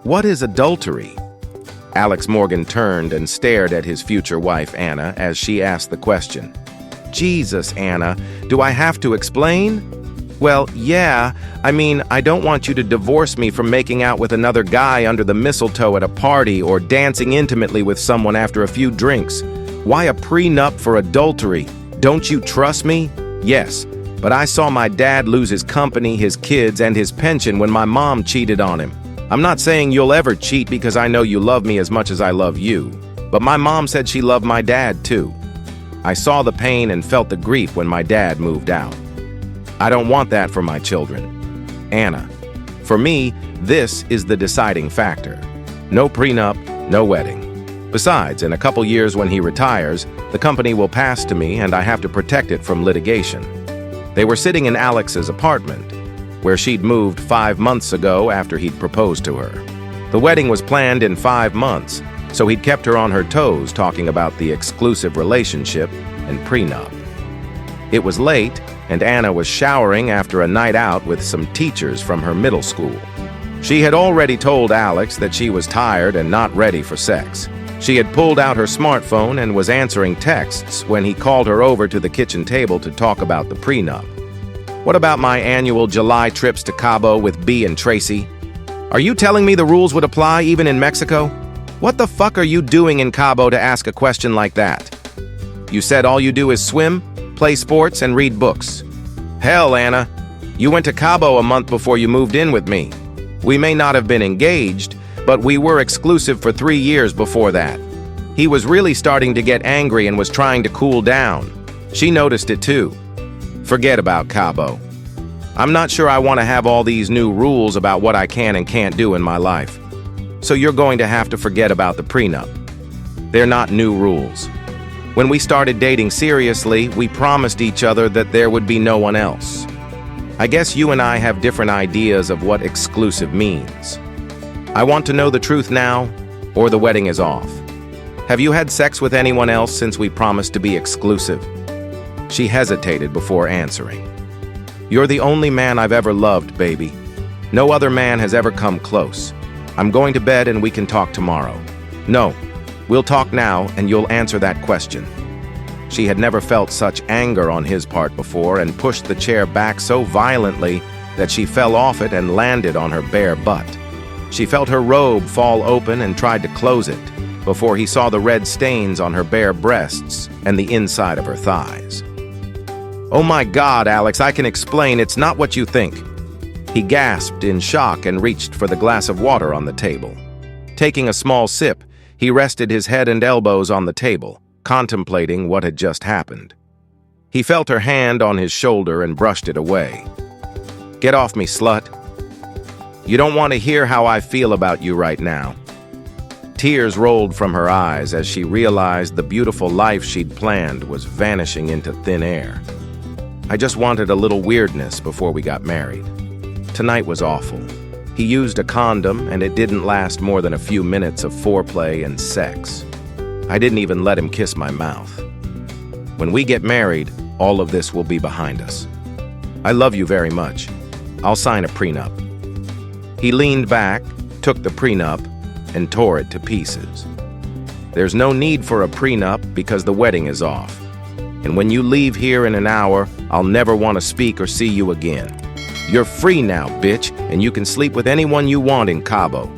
What is adultery? Alex Morgan turned and stared at his future wife, Anna, as she asked the question. Jesus, Anna, do I have to explain? Well, yeah, I don't want you to divorce me from making out with another guy under the mistletoe at a party or dancing intimately with someone after a few drinks. Why a prenup for adultery? Don't you trust me? Yes, but I saw my dad lose his company, his kids, and his pension when my mom cheated on him. I'm not saying you'll ever cheat because I know you love me as much as I love you, but my mom said she loved my dad too. I saw the pain and felt the grief when my dad moved out. I don't want that for my children. Anna, for me, this is the deciding factor. No prenup, no wedding. Besides, in a couple years when he retires, the company will pass to me and I have to protect it from litigation. They were sitting in Alex's apartment, where she'd moved 5 months ago after he'd proposed to her. The wedding was planned in 5 months, so he'd kept her on her toes talking about the exclusive relationship and prenup. It was late, and Anna was showering after a night out with some teachers from her middle school. She had already told Alex that she was tired and not ready for sex. She had pulled out her smartphone and was answering texts when he called her over to the kitchen table to talk about the prenup. What about my annual July trips to Cabo with B and Tracy? Are you telling me the rules would apply even in Mexico? What the fuck are you doing in Cabo to ask a question like that? You said all you do is swim, play sports, and read books. Hell, Anna, you went to Cabo a month before you moved in with me. We may not have been engaged, but we were exclusive for 3 years before that. He was really starting to get angry and was trying to cool down. She noticed it too. Forget about Cabo. I'm not sure I want to have all these new rules about what I can and can't do in my life. So you're going to have to forget about the prenup. They're not new rules. When we started dating seriously, we promised each other that there would be no one else. I guess you and I have different ideas of what exclusive means. I want to know the truth now, or the wedding is off. Have you had sex with anyone else since we promised to be exclusive? She hesitated before answering. You're the only man I've ever loved, baby. No other man has ever come close. I'm going to bed and we can talk tomorrow. No, we'll talk now and you'll answer that question. She had never felt such anger on his part before and pushed the chair back so violently that she fell off it and landed on her bare butt. She felt her robe fall open and tried to close it before he saw the red stains on her bare breasts and the inside of her thighs. Oh my God, Alex, I can explain. It's not what you think. He gasped in shock and reached for the glass of water on the table. Taking a small sip, he rested his head and elbows on the table, contemplating what had just happened. He felt her hand on his shoulder and brushed it away. Get off me, slut. You don't want to hear how I feel about you right now. Tears rolled from her eyes as she realized the beautiful life she'd planned was vanishing into thin air. I just wanted a little weirdness before we got married. Tonight was awful. He used a condom and it didn't last more than a few minutes of foreplay and sex. I didn't even let him kiss my mouth. When we get married, all of this will be behind us. I love you very much. I'll sign a prenup. He leaned back, took the prenup, and tore it to pieces. There's no need for a prenup because the wedding is off. And when you leave here in an hour, I'll never want to speak or see you again. You're free now, bitch, and you can sleep with anyone you want in Cabo.